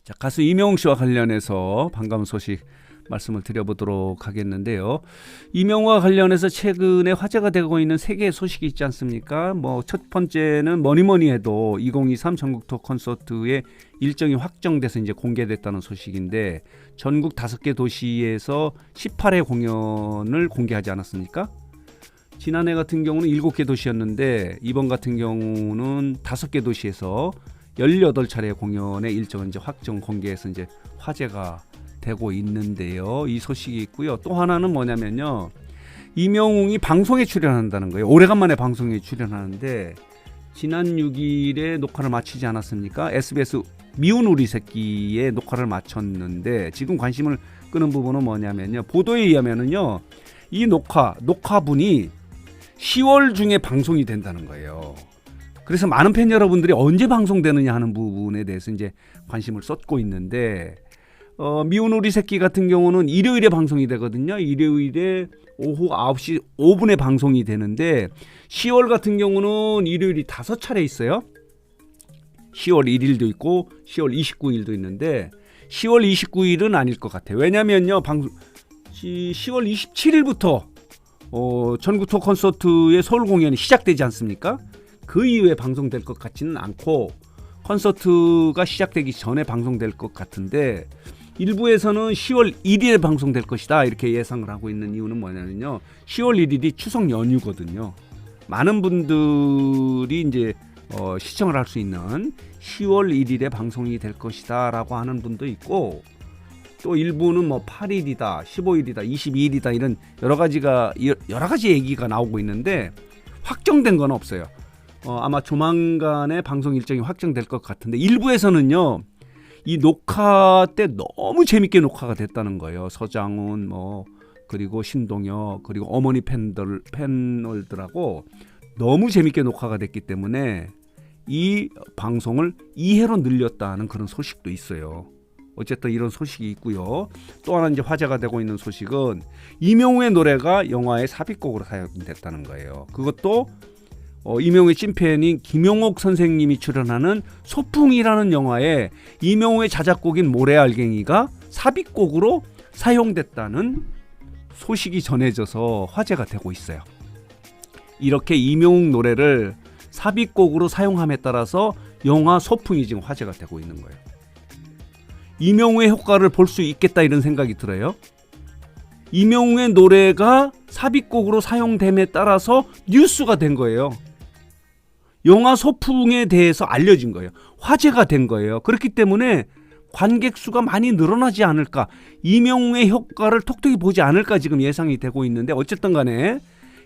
자, 가수 이명웅 씨와 관련해서 반가운 소식 말씀을 드려보도록 하겠는데요. 이명웅과 관련해서 최근에 화제가 되고 있는 세 개의 소식이 있지 않습니까? 첫 번째는 뭐니 해도 2023 전국 투어 콘서트의 일정이 확정돼서 이제 공개됐다는 소식인데, 전국 5개 도시에서 18회 공연을 공개하지 않았습니까? 지난해 같은 경우는 7개 도시였는데 이번 같은 경우는 5개 도시에서 18차례 공연의 일정을 이제 확정 공개해서 이제 화제가 되고 있는데요. 이 소식이 있고요. 또 하나는 뭐냐면요. 이명웅이 방송에 출연한다는 거예요. 오래간만에 방송에 출연하는데, 지난 6일에 녹화를 마치지 않았습니까? SBS 미운 우리 새끼의 녹화를 마쳤는데, 지금 관심을 끄는 부분은 뭐냐면요. 보도에 의하면은요. 이 녹화분이 10월 중에 방송이 된다는 거예요. 그래서 많은 팬 여러분들이 언제 방송되느냐 하는 부분에 대해서 이제 관심을 쏟고 있는데, 미운 우리 새끼 같은 경우는 일요일에 방송이 되거든요. 일요일에 오후 9시 5분에 방송이 되는데, 10월 같은 경우는 일요일이 5차례 있어요. 10월 1일도 있고 10월 29일도 있는데 10월 29일은 아닐 것 같아요. 왜냐면요. 10월 27일부터 전국 투어 콘서트의 서울 공연이 시작되지 않습니까? 그 이후에 방송될 것 같지는 않고, 콘서트가 시작되기 전에 방송될 것 같은데, 일부에서는 10월 1일에 방송될 것이다 이렇게 예상을 하고 있는 이유는 뭐냐면요. 10월 1일이 추석 연휴거든요. 많은 분들이 이제 시청을 할 수 있는 10월 1일에 방송이 될 것이다라고 하는 분도 있고, 또 일부는 8일이다, 15일이다, 22일이다 이런 여러 가지 얘기가 나오고 있는데, 확정된 건 없어요. 아마 조만간에 방송 일정이 확정될 것 같은데, 일부에서는요. 이 녹화 때 너무 재밌게 녹화가 됐다는 거예요. 서장훈 그리고 신동엽 그리고 어머니 패널들하고 너무 재밌게 녹화가 됐기 때문에 이 방송을 2회로 늘렸다는 그런 소식도 있어요. 어쨌든 이런 소식이 있고요. 또 하나 이제 화제가 되고 있는 소식은 이명웅의 노래가 영화의 삽입곡으로 사용됐다는 거예요. 그것도 이명웅의 찐팬인 김용옥 선생님이 출연하는 소풍이라는 영화에 이명웅의 자작곡인 모래알갱이가 삽입곡으로 사용됐다는 소식이 전해져서 화제가 되고 있어요. 이렇게 이명웅 노래를 삽입곡으로 사용함에 따라서 영화 소풍이 지금 화제가 되고 있는 거예요. 이명웅의 효과를 볼 수 있겠다 이런 생각이 들어요. 이명웅의 노래가 삽입곡으로 사용됨에 따라서 뉴스가 된 거예요. 영화 소풍에 대해서 알려진 거예요. 화제가 된 거예요. 그렇기 때문에 관객 수가 많이 늘어나지 않을까, 이명웅의 효과를 톡톡히 보지 않을까 지금 예상이 되고 있는데, 어쨌든 간에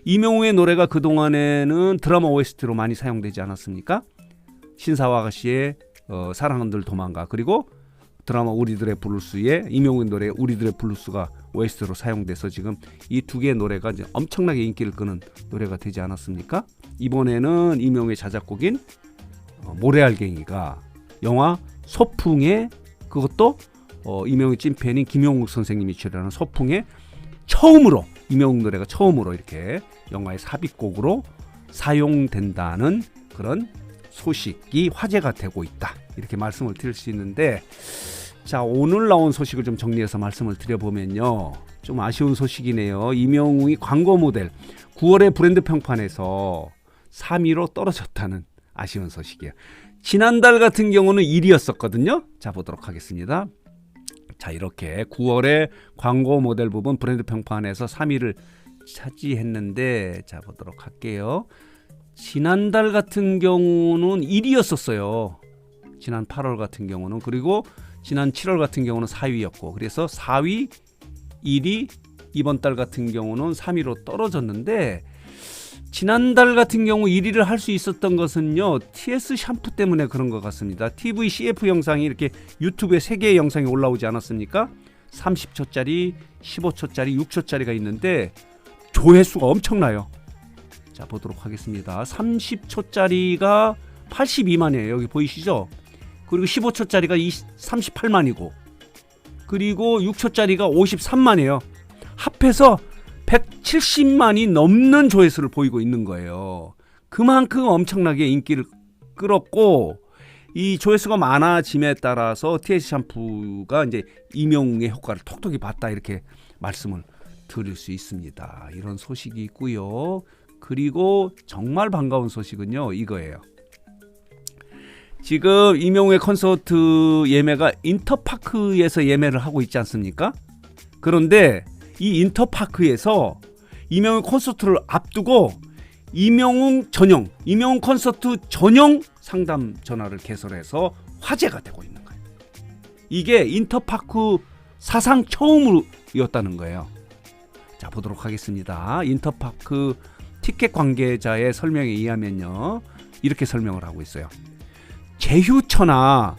이명웅의 노래가 그동안에는 드라마 OST로 많이 사용되지 않았습니까? 신사와 아가씨의 사랑은 늘 도망가, 그리고 드라마 우리들의 블루스에 이명웅의 노래 우리들의 블루스가 OST로 사용돼서 지금 이 두 개의 노래가 이제 엄청나게 인기를 끄는 노래가 되지 않았습니까? 이번에는 이명웅의 자작곡인 모래알갱이가 영화 소풍에, 그것도 이명웅의 찐팬인 김용욱 선생님이 출연하는 소풍에 처음으로, 이명웅 노래가 처음으로 이렇게 영화의 삽입곡으로 사용된다는 그런 소식이 화제가 되고 있다, 이렇게 말씀을 드릴 수 있는데, 자, 오늘 나온 소식을 좀 정리해서 말씀을 드려보면요. 좀 아쉬운 소식이네요. 이명웅이 광고 모델 9월의 브랜드 평판에서 3위로 떨어졌다는 아쉬운 소식이에요. 지난달 같은 경우는 1위였었거든요. 자, 보도록 하겠습니다. 자, 이렇게 9월에 광고 모델 부분 브랜드 평판에서 3위를 차지했는데, 자, 보도록 할게요. 지난달 같은 경우는 1위였었어요. 지난 8월 같은 경우는. 그리고 지난 7월 같은 경우는 4위였고, 그래서 4위, 1위, 이번 달 같은 경우는 3위로 떨어졌는데, 지난달 같은 경우 1위를 할 수 있었던 것은요, TS 샴푸 때문에 그런 것 같습니다. TV CF 영상이 이렇게 유튜브에 3개의 영상이 올라오지 않았습니까? 30초짜리, 15초짜리, 6초짜리가 있는데 조회수가 엄청나요. 자, 보도록 하겠습니다. 30초짜리가 82만이에요. 여기 보이시죠? 그리고 15초짜리가 38만이고, 그리고 6초짜리가 53만이에요. 합해서 170만이 넘는 조회수를 보이고 있는 거예요. 그만큼 엄청나게 인기를 끌었고, 이 조회수가 많아짐에 따라서 TS 샴푸가 이제 임영웅의 효과를 톡톡히 봤다 이렇게 말씀을 드릴 수 있습니다. 이런 소식이 있고요. 그리고 정말 반가운 소식은요, 이거예요. 지금 임영웅의 콘서트 예매가 인터파크에서 예매를 하고 있지 않습니까? 그런데 이 인터파크에서 임영웅 콘서트를 앞두고 임영웅 콘서트 전용 상담 전화를 개설해서 화제가 되고 있는 거예요. 이게 인터파크 사상 처음이었다는 거예요. 자, 보도록 하겠습니다. 인터파크 티켓 관계자의 설명에 의하면요, 이렇게 설명을 하고 있어요. 제휴처나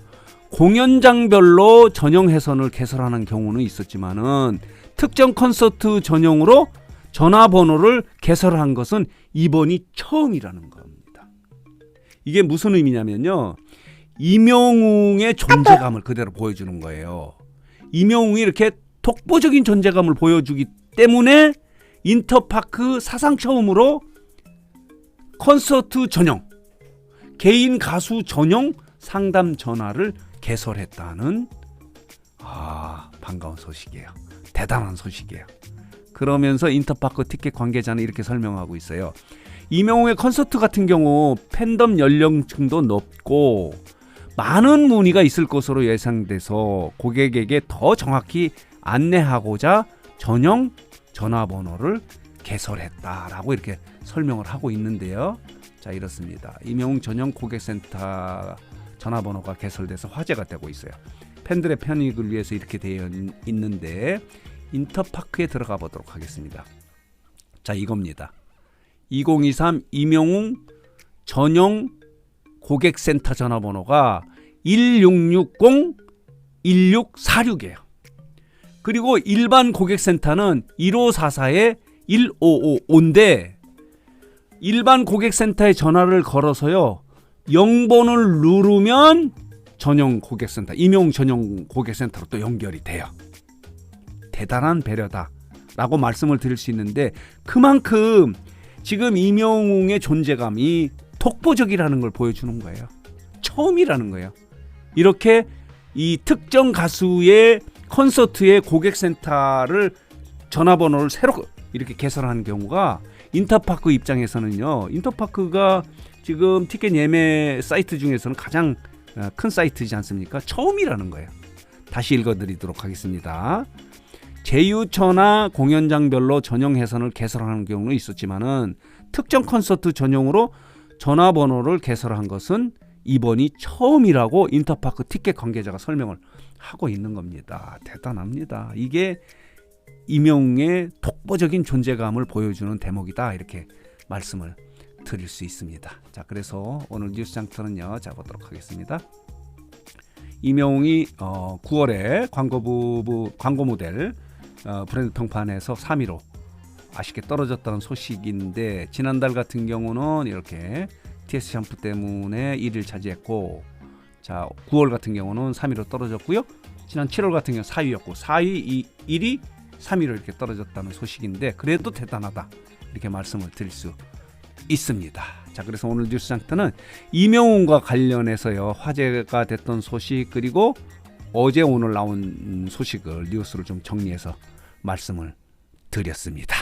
공연장별로 전용 회선을 개설하는 경우는 있었지만은 특정 콘서트 전용으로 전화번호를 개설한 것은 이번이 처음이라는 겁니다. 이게 무슨 의미냐면요, 임영웅의 존재감을 그대로 보여주는 거예요. 임영웅이 이렇게 독보적인 존재감을 보여주기 때문에 인터파크 사상 처음으로 콘서트 전용, 개인 가수 전용 상담 전화를 개설했다는 반가운 소식이에요. 대단한 소식이에요. 그러면서 인터파크 티켓 관계자는 이렇게 설명하고 있어요. 임영웅의 콘서트 같은 경우 팬덤 연령층도 높고 많은 문의가 있을 것으로 예상돼서 고객에게 더 정확히 안내하고자 전용 전화번호를 개설했다라고 이렇게 설명을 하고 있는데요. 자, 이렇습니다. 임영웅 전용 고객센터 전화번호가 개설돼서 화제가 되고 있어요. 팬들의 편익을 위해서 이렇게 되어 있는데 인터파크에 들어가 보도록 하겠습니다. 자, 이겁니다. 2023 임영웅 전용 고객센터 전화번호가 1660-1646이에요. 그리고 일반 고객센터는 1544-1555인데 일반 고객센터에 전화를 걸어서요, 0번을 누르면 전용 고객센터, 임영웅 전용 고객센터로 또 연결이 돼요. 대단한 배려다라고 말씀을 드릴 수 있는데, 그만큼 지금 임영웅의 존재감이 독보적이라는 걸 보여주는 거예요. 처음이라는 거예요. 이렇게 이 특정 가수의 콘서트의 고객센터를 전화번호를 새로 이렇게 개설하는 경우가 인터파크 입장에서는요, 인터파크가 지금 티켓 예매 사이트 중에서는 가장 큰 사이트이지 않습니까? 처음이라는 거예요. 다시 읽어드리도록 하겠습니다. 제휴처나 공연장별로 전용 회선을 개설하는 경우는 있었지만은 특정 콘서트 전용으로 전화번호를 개설한 것은 이번이 처음이라고 인터파크 티켓 관계자가 설명을 하고 있는 겁니다. 대단합니다. 이게 임영웅의 독보적인 존재감을 보여주는 대목이다, 이렇게 말씀을 드릴 수 있습니다. 자, 그래서 오늘 뉴스 장터는요, 자, 보도록 하겠습니다. 임영웅이 9월에 광고 모델 브랜드 평판에서 3위로 아쉽게 떨어졌다는 소식인데, 지난달 같은 경우는 이렇게 TS 샴푸 때문에 1위를 차지했고, 자, 9월 같은 경우는 3위로 떨어졌고요. 지난 7월 같은 경우 4위였고 4위, 1위, 3위로 이렇게 떨어졌다는 소식인데, 그래도 대단하다, 이렇게 말씀을 드릴 수 있습니다. 자, 그래서 오늘 뉴스 장터는 임영웅과 관련해서요, 화제가 됐던 소식, 그리고 어제 오늘 나온 소식을, 뉴스를 좀 정리해서 말씀을 드렸습니다.